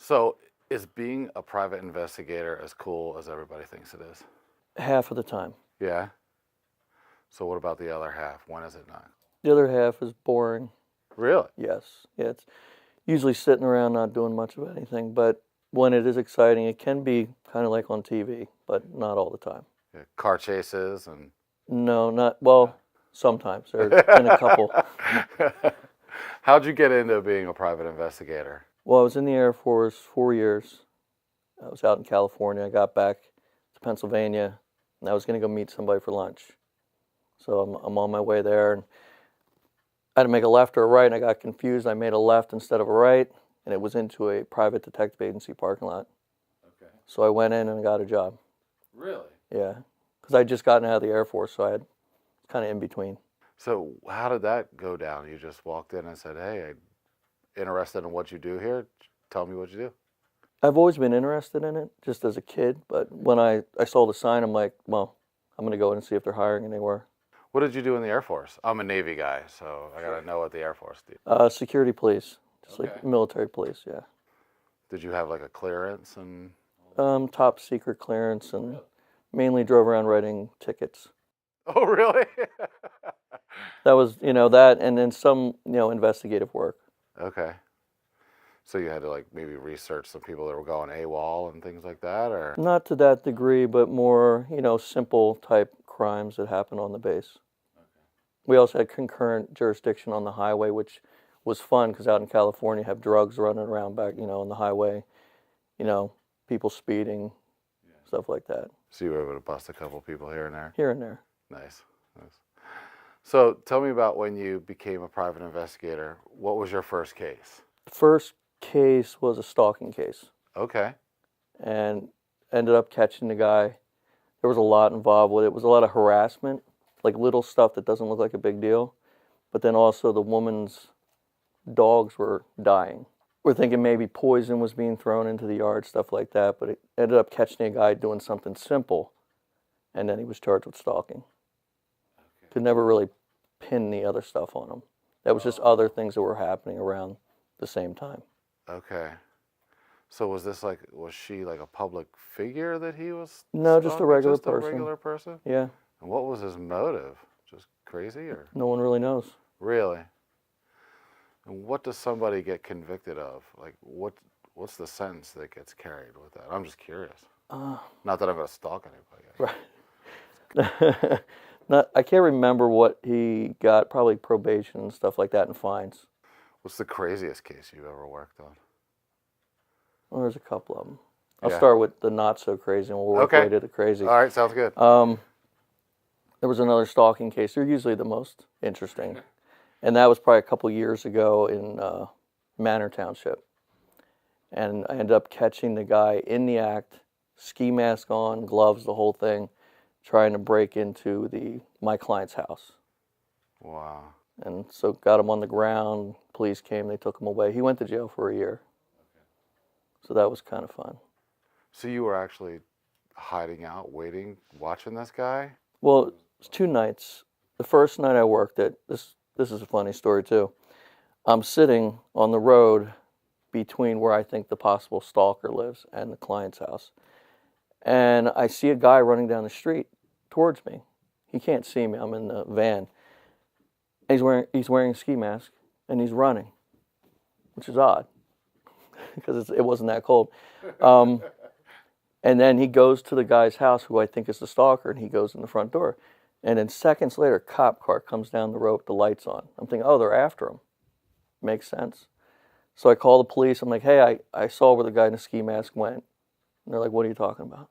So, is being a private investigator as cool as everybody thinks it is? Half of the time. Yeah. So, what about the other half? When is it not? The other half is boring. Really? Yes. Yeah, it's usually sitting around not doing much of anything, but when it is exciting, it can be kind of like on TV, but not all the time. Yeah, car chases and. No, not, well, sometimes. There's been a couple. How'd you get into being a private investigator? Well, I was in the Air Force 4 years. I was out in California. I got back to Pennsylvania, and I was going to go meet somebody for lunch. So I'm on my way there, and I had to make a left or a right, and I got confused. I made a left instead of a right, and it was into a private detective agency parking lot. Okay. So I went in and got a job. Really? Yeah, because I'd just gotten out of the Air Force, so I had kind of in between. So how did that go down? You just walked in and said, "Hey, I'm interested in what you do here. Tell me what you do." I've always been interested in it, just as a kid, but when I saw the sign, I'm like, well, I'm going to go in and see if they're hiring, and they were. What did you do in the Air Force? I'm a Navy guy, so I gotta know what the Air Force did. Security police, just Okay. like military police, yeah. Did you have like a clearance and? Top secret clearance, and mainly drove around writing tickets. Oh, really? That was, that, and then some, investigative work. Okay. So you had to like maybe research some people that were going AWOL and things like that, or? Not to that degree, but more, simple type crimes that happen on the base. Okay. We also had concurrent jurisdiction on the highway, which was fun because out in California, you have drugs running around back, on the highway, people speeding, stuff like that. So you were able to bust a couple people here and there? Here and there. Nice. So tell me about when you became a private investigator. What was your first case? The first case was a stalking case. Okay. And ended up catching the guy. There was a lot involved with it. It was a lot of harassment, like little stuff that doesn't look like a big deal. But then also the woman's dogs were dying. We're thinking maybe poison was being thrown into the yard, stuff like that. But it ended up catching a guy doing something simple. And then he was charged with stalking. Okay. Could never really pin the other stuff on him. That was just other things that were happening around the same time. Okay. So was she like a public figure that he was? No, just a regular person. Just a regular person? Yeah. And what was his motive? Just crazy, or? No one really knows. Really? And what does somebody get convicted of? Like, what's the sentence that gets carried with that? I'm just curious. Not that I'm going to stalk anybody. Right. I can't remember what he got, probably probation and stuff like that, and fines. What's the craziest case you've ever worked on? Well, there's a couple of them. I'll start with the not so crazy, and we'll work way to the crazy. All right, sounds good. There was another stalking case. They're usually the most interesting. And that was probably a couple years ago in Manor Township. And I ended up catching the guy in the act, ski mask on, gloves, the whole thing, trying to break into my client's house. Wow. And so got him on the ground. Police came, they took him away. He went to jail for a year. Okay. So that was kind of fun. So you were actually hiding out, waiting, watching this guy? Well, it was 2 nights. The first night I worked at, this is a funny story too. I'm sitting on the road between where I think the possible stalker lives and the client's house. And I see a guy running down the street towards me. He can't see me. I'm in the van. And he's wearing a ski mask, and he's running, which is odd because it wasn't that cold. And then he goes to the guy's house, who I think is the stalker, and he goes in the front door. And then seconds later, a cop car comes down the road with the lights on. I'm thinking, oh, they're after him. Makes sense. So I call the police. I'm like, hey, I saw where the guy in the ski mask went. And they're like, what are you talking about?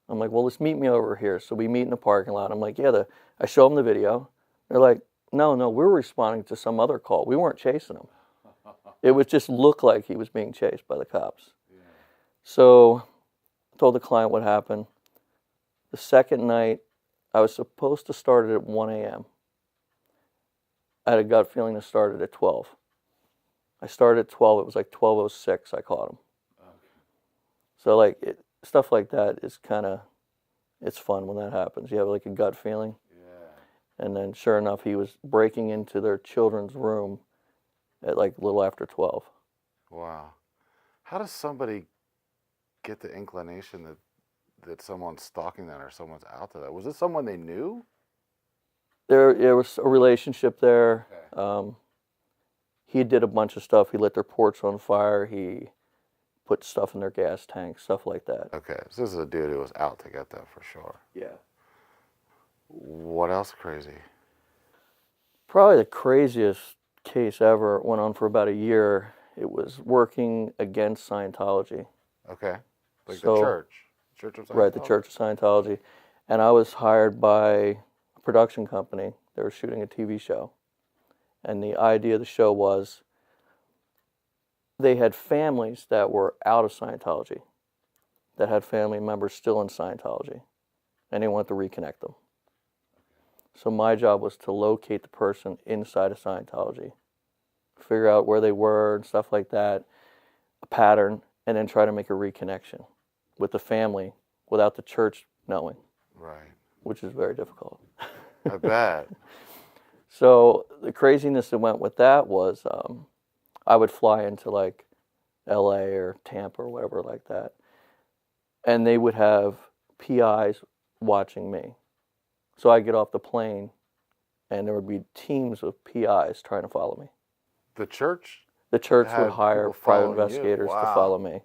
I'm like, well, let's meet me over here. So we meet in the parking lot. I'm like, yeah, I show them the video. They're like, no, we're responding to some other call. We weren't chasing him. It would just look like he was being chased by the cops. Yeah. So I told the client what happened. The second night, I was supposed to start it at 1 a.m. I had a gut feeling to start it at 12. I started at 12. It was like 12:06. I caught him. Okay. So stuff like that is it's fun when that happens. You have like a gut feeling. Yeah. And then sure enough, he was breaking into their children's room at like a little after 12. Wow. How does somebody get the inclination that someone's stalking them or someone's out to that? Was it someone they knew? There was a relationship there. Okay. He did a bunch of stuff. He lit their porch on fire. He put stuff in their gas tank, stuff like that. Okay, so this is a dude who was out to get them for sure. Yeah. What else crazy? Probably the craziest case ever. It went on for about a year. It was working against Scientology. Okay, like So- the Church of Scientology? Right, the Church of Scientology. And I was hired by a production company. They were shooting a TV show. And the idea of the show was they had families that were out of Scientology, that had family members still in Scientology, and they wanted to reconnect them. So my job was to locate the person inside of Scientology, figure out where they were and stuff like that, a pattern, and then try to make a reconnection with the family without the church knowing, Right. which is very difficult. I bet. So the craziness that went with that was I would fly into like LA or Tampa or whatever like that, and they would have PIs watching me. So I'd get off the plane, and there would be teams of PIs trying to follow me. The church? The church Had would hire people private following you? investigators to Wow. follow me.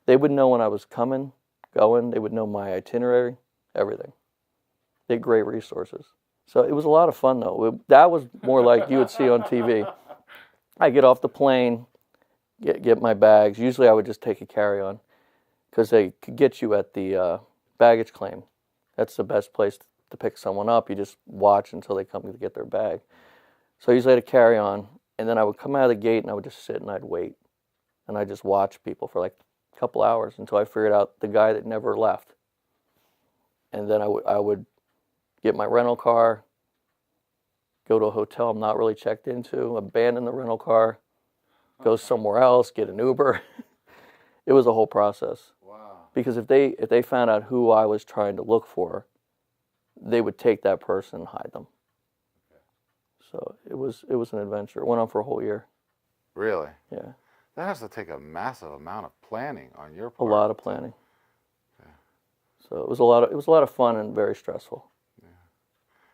They would know when I was coming, going. They would know my itinerary, everything. They had great resources. So it was a lot of fun, though. That was more like you would see on TV. I get off the plane, get my bags. Usually I would just take a carry-on because they could get you at the baggage claim. That's the best place to pick someone up. You just watch until they come to get their bag. So I usually had a carry-on, and then I would come out of the gate and I would just sit and I'd wait. And I'd just watch people for like a couple hours until I figured out the guy that never left. And then I would get my rental car, go to a hotel I'm not really checked into, abandon the rental car, go somewhere else, get an Uber. It was a whole process. Wow. Because if they found out who I was trying to look for, they would take that person and hide them. So it was an adventure. It went on for a whole year. Really? Yeah. That has to take a massive amount of planning on your A part. lot of planning. So it was a lot of fun and very stressful.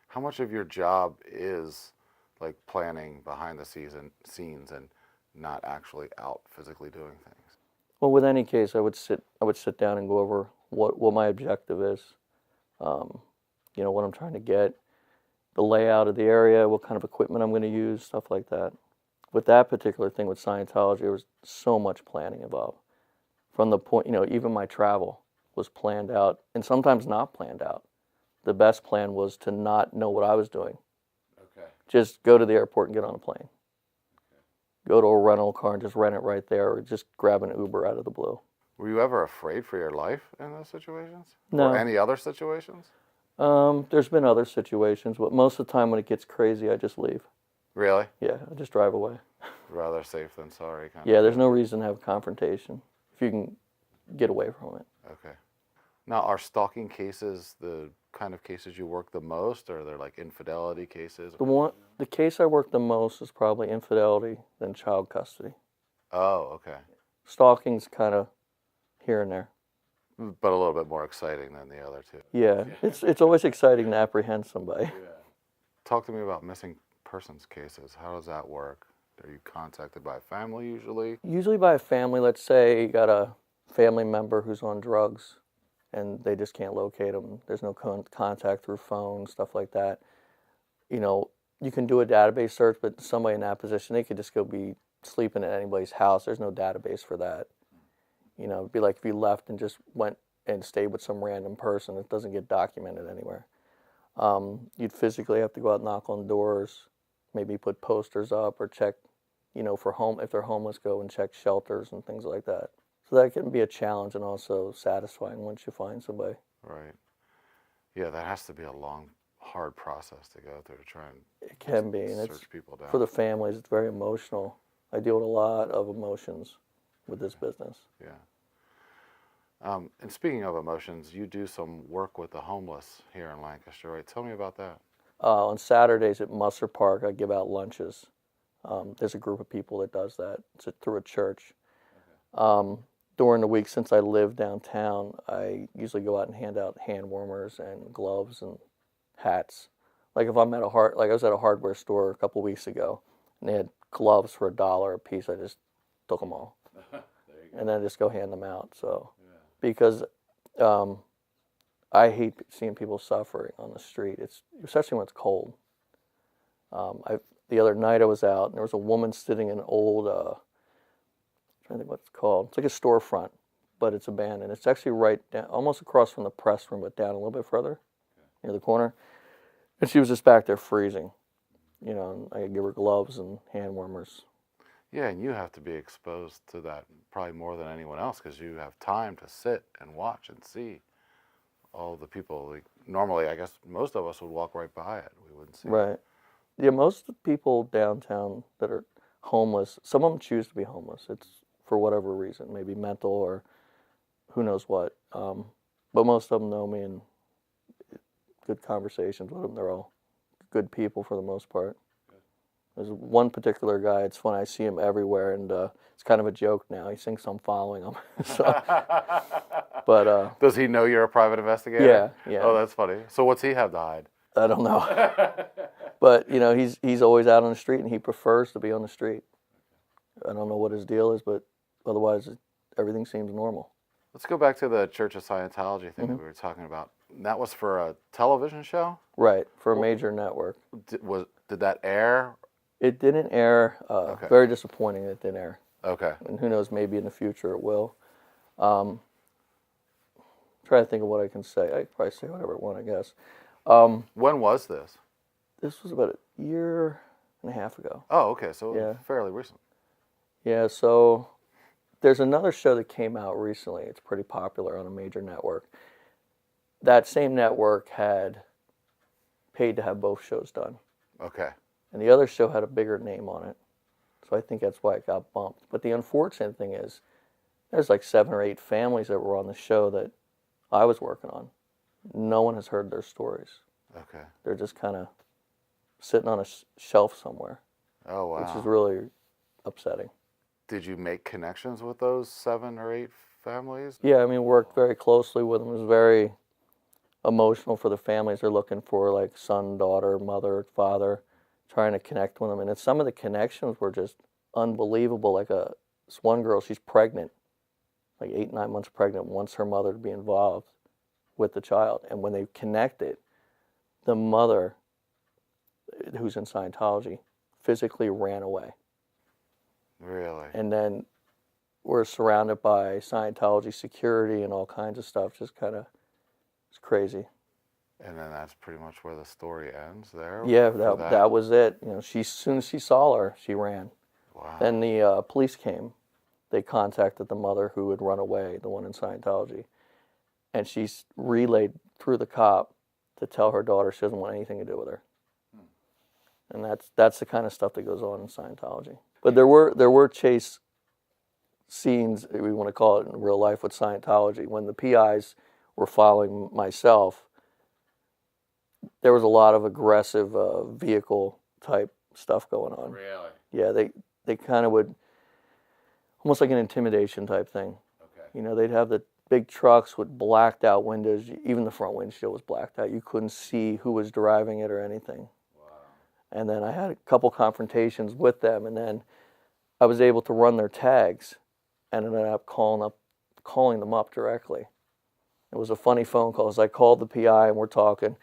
How much of your job is like planning behind the scenes and not actually out physically doing things? Well, with any case, I would sit down and go over what my objective is. What I'm trying to get, the layout of the area, what kind of equipment I'm going to use, stuff like that. With that particular thing with Scientology, there was so much planning involved. From the point, even my travel was planned out, and sometimes not planned out. The best plan was to not know what I was doing. Okay. Just go to the airport and get on a plane. Go to a rental car and just rent it right there, or just grab an Uber out of the blue. Were you ever afraid for your life in those situations? No. Or any other situations? There's been other situations, but most of the time when it gets crazy, I just leave. Really? Yeah, I just drive away. Rather safe than sorry kind Yeah, of there's thing. no reason to have a confrontation if you can get away from it. Okay. Now, are stalking cases the kind of cases you work the most, or are they like infidelity cases? The case I work the most is probably infidelity, then child custody. Oh, okay. Stalking's kind of here and there. But a little bit more exciting than the other two. Yeah, it's always exciting to apprehend somebody. Talk to me about missing persons cases. How does that work? Are you contacted by family usually? Usually by a family. Let's say you got a family member who's on drugs and they just can't locate them. There's no contact through phone, stuff like that. You can do a database search, but somebody in that position, they could just go be sleeping at anybody's house. There's no database for that. It'd be like if you left and just went and stayed with some random person. It doesn't get documented anywhere. You'd physically have to go out and knock on doors, maybe put posters up or check, if they're homeless, go and check shelters and things like that. So that can be a challenge and also satisfying once you find somebody. Right. Yeah, that has to be a long, hard process to go through to try and It can be, and search people down. for the families, it's very emotional. I deal with a lot of emotions with this business. Yeah. And speaking of emotions, you do some work with the homeless here in Lancaster, right? Tell me about that. On Saturdays at Musser Park, I give out lunches. There's a group of people that does that. It's through a church. During the week, since I live downtown, I usually go out and hand out hand warmers and gloves and hats. Like if I'm at like I was at a hardware store a couple weeks ago, and they had gloves for $1 a piece. I just took them all, and then just go hand them out. So, because I hate seeing people suffering on the street. It's especially when it's cold. The other night I was out, and there was a woman sitting in an old. I'm trying to think what it's called. It's like a storefront, but it's abandoned. It's actually right down, almost across from the press room, but down a little bit further, near the corner. And she was just back there freezing. And I could give her gloves and hand warmers. Yeah, and you have to be exposed to that probably more than anyone else because you have time to sit and watch and see all the people. Like, normally, I guess most of us would walk right by it. We wouldn't see it. Right. Yeah, most of the people downtown that are homeless, some of them choose to be homeless. It's for whatever reason, maybe mental or who knows what. But most of them know me and good conversations with them. They're all good people for the most part. There's one particular guy, it's funny, I see him everywhere, and it's kind of a joke now. He thinks I'm following him. But does he know you're a private investigator? Yeah. Oh, that's funny. So what's he have to hide? I don't know. But, he's always out on the street, and he prefers to be on the street. I don't know what his deal is, but otherwise everything seems normal. Let's go back to the Church of Scientology thing that we were talking about. That was for a television show? Right, for a major network. Did that air? It didn't air. Okay. Very disappointing that it didn't air. Okay. And who knows, maybe in the future it will. Try to think of what I can say. I can probably say whatever I want, I guess. When was this? This was about a year and a half ago. Oh, okay. So Yeah. fairly recent. Yeah, so there's another show that came out recently. It's pretty popular on a major network. That same network had paid to have both shows done. Okay. And the other show had a bigger name on it. So I think that's why it got bumped. But the unfortunate thing is, there's like 7 or 8 families that were on the show that I was working on. No one has heard their stories. Okay. They're just kind of sitting on a shelf somewhere. Oh, wow. Which is really upsetting. Did you make connections with those 7 or 8 families? Yeah, I mean, worked very closely with them. It was very emotional for the families. They're looking for like son, daughter, mother, father, trying to connect with them. And some of the connections were just unbelievable. Like this one girl, she's pregnant, like 8, 9 months pregnant, wants her mother to be involved with the child. And when they connected, the mother, who's in Scientology, physically ran away. Really? And then we're surrounded by Scientology security and all kinds of stuff. Just kind of, it's crazy. And then that's pretty much where the story ends there? Yeah, that was it. As soon as she saw her, she ran. Wow. Then the police came. They contacted the mother who had run away, the one in Scientology. And she's relayed through the cop to tell her daughter she doesn't want anything to do with her. And that's the kind of stuff that goes on in Scientology. But there were chase scenes, we want to call it, in real life with Scientology. When the PIs were following myself, there was a lot of aggressive vehicle type stuff going on. Really? Yeah, they kind of would, almost like an intimidation type thing. Okay. They'd have the big trucks with blacked out windows. Even the front windshield was blacked out. You couldn't see who was driving it or anything. And then I had a couple confrontations with them, and then I was able to run their tags and ended up calling them up directly. It was a funny phone call. So I called the PI and we're talking,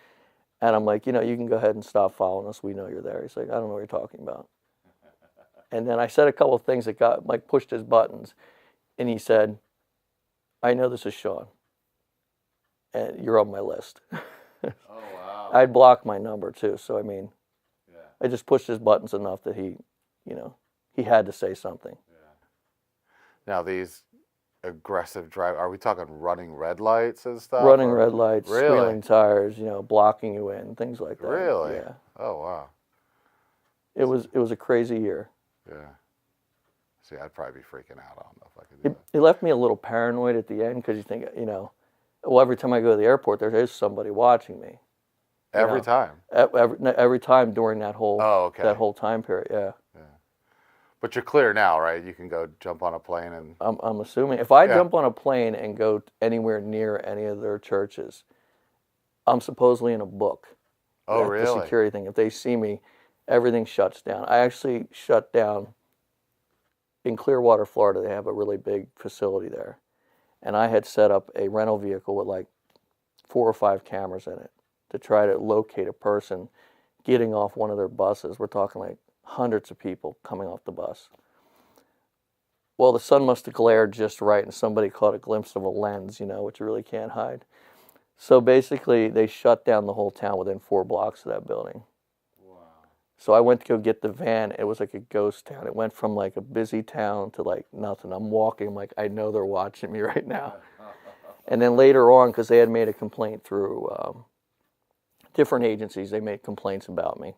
and I'm like, you can go ahead and stop following us. We know you're there. He's like, I don't know what you're talking about. And then I said a couple of things that pushed his buttons, and he said, I know this is Sean, and you're on my list. Oh, wow. I'd blocked my number too, so I mean, I just pushed his buttons enough that he had to say something. Yeah. Now these aggressive drive, are we talking running red lights and stuff? Running red lights, Really? squealing tires, blocking you in, things like that. Really? Yeah. Oh, wow. It was a crazy year. Yeah. See, I'd probably be freaking out. I don't know if I could do that. It left me a little paranoid at the end because you think, well, every time I go to the airport, there is somebody watching me. Every time? Every time during that whole Oh, okay. that whole time period, yeah. But you're clear now, right? You can go jump on a plane and. I'm assuming if I Yeah. jump on a plane and go anywhere near any of their churches, I'm supposedly in a book. Oh, At the really? security thing. If they see me, everything shuts down. I actually shut down in Clearwater, Florida. They have a really big facility there. And I had set up a rental vehicle with like 4 or 5 cameras in it to try to locate a person getting off one of their buses. We're talking like hundreds of people coming off the bus. Well, the sun must have glared just right, and somebody caught a glimpse of a lens, which you really can't hide. So basically, they shut down the whole town within 4 blocks of that building. Wow. So I went to go get the van. It was like a ghost town. It went from like a busy town to like nothing. I'm walking, I'm like, I know they're watching me right now. And then later on, because they had made a complaint through different agencies, they made complaints about me.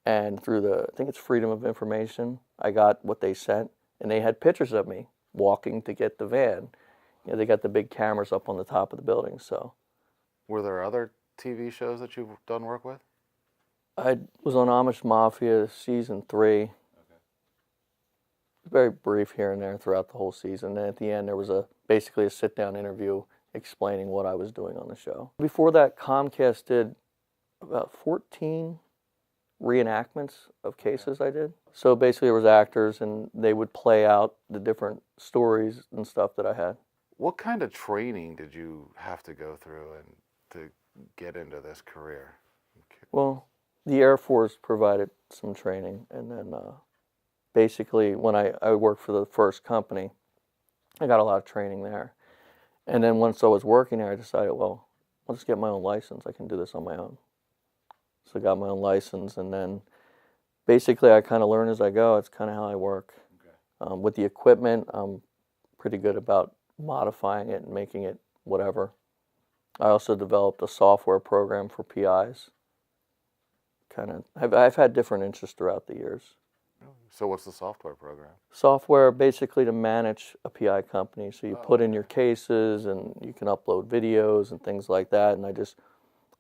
And through I think it's Freedom of Information, I got what they sent. And they had pictures of me walking to get the van. They got the big cameras up on the top of the building. So, Were there other TV shows that you've done work with? I was on Amish Mafia season 3. Okay. Very brief here and there throughout the whole season. And at the end, there was basically a sit-down interview explaining what I was doing on the show. Before that, Comcast did about 14 reenactments of cases I did. So basically, it was actors, and they would play out the different stories and stuff that I had. What kind of training did you have to go through and to get into this career? Well, the Air Force provided some training, and then basically when I worked for the first company, I got a lot of training there. And then once I was working there, I decided, well, I'll just get my own license. I can do this on my own. So I got my own license, and then basically I kind of learn as I go. It's kind of how I work. Okay. With the equipment, I'm pretty good about modifying it and making it whatever. I also developed a software program for PIs. I've had different interests throughout the years. So what's the software program? Software basically to manage a PI company. So you put in your cases, and you can upload videos and things like that. And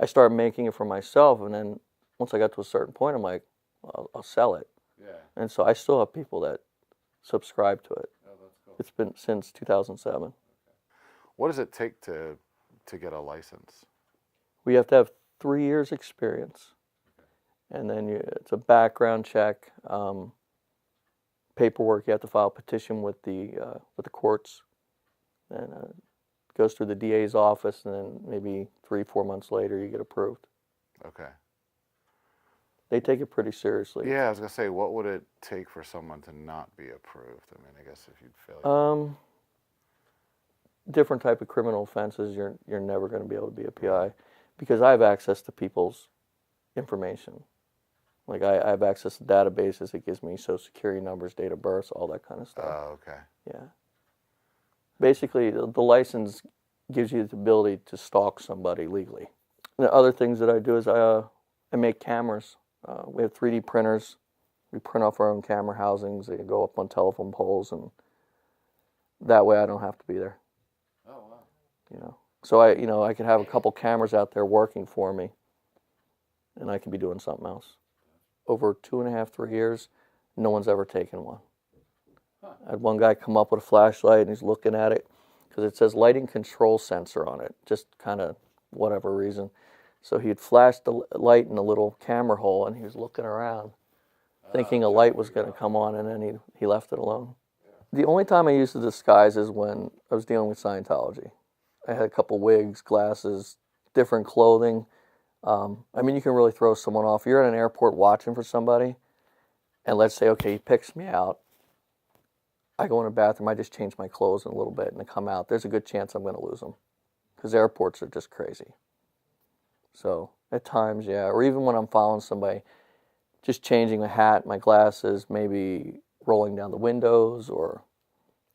I started making it for myself, and then once I got to a certain point, I'm like, well, I'll sell it. Yeah. And so I still have people that subscribe to it. Oh, that's cool. It's been since 2007. Okay. What does it take to get a license? We have to have 3 years experience. Okay. And then it's a background check, paperwork. You have to file a petition with the courts, and it goes through the DA's office, and then maybe 3-4 months later you get approved. Okay. They take it pretty seriously. Yeah, I was gonna say, what would it take for someone to not be approved? I mean, I guess if you'd fail. Different type of criminal offenses, you're never going to be able to be a PI, because I have access to people's information. Like I have access to databases. It gives me social security numbers, date of birth, all that kind of stuff. Oh, okay. Yeah. Basically, the license gives you the ability to stalk somebody legally. And the other things that I do is I make cameras. We have 3D printers. We print off our own camera housings. They go up on telephone poles, and that way I don't have to be there. Oh, wow. So I could have a couple cameras out there working for me, and I could be doing something else. Over 2.5, 3 years, no one's ever taken one. Huh. I had one guy come up with a flashlight, and he's looking at it because it says lighting control sensor on it, just kind of whatever reason. So he had flashed the light in a little camera hole, and he was looking around, thinking a light was going to come on, and then he left it alone. The only time I used the disguise is when I was dealing with Scientology. I had a couple wigs, glasses, different clothing. You can really throw someone off. You're at an airport watching for somebody, and let's say, okay, he picks me out. I go in the bathroom, I just change my clothes in a little bit, and I come out. There's a good chance I'm going to lose them, because airports are just crazy. So at times, yeah, or even when I'm following somebody, just changing my hat, my glasses, maybe rolling down the windows or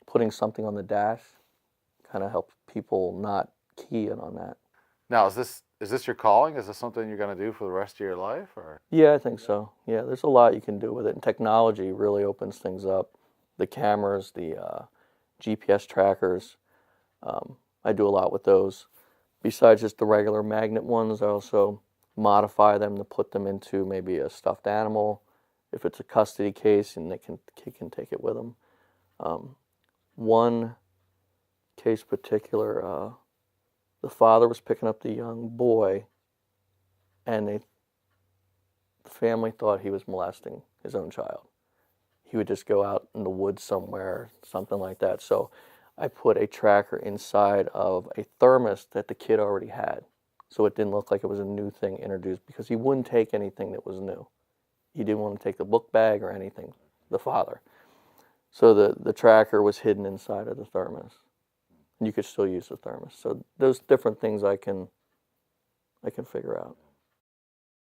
putting something on the dash, kind of helps people not key in on that. Now, is this your calling? Is this something you're going to do for the rest of your life, or? Yeah, I think so. Yeah, there's a lot you can do with it, and technology really opens things up. The cameras, the GPS trackers, I do a lot with those. Besides just the regular magnet ones, I also modify them to put them into maybe a stuffed animal if it's a custody case, and he can take it with him. One case particular, the father was picking up the young boy, and the family thought he was molesting his own child. He would just go out in the woods somewhere, something like that. So I put a tracker inside of a thermos that the kid already had. So it didn't look like it was a new thing introduced, because he wouldn't take anything that was new. He didn't want to take the book bag or anything, the father. So the tracker was hidden inside of the thermos. And you could still use the thermos. So those different things I can figure out.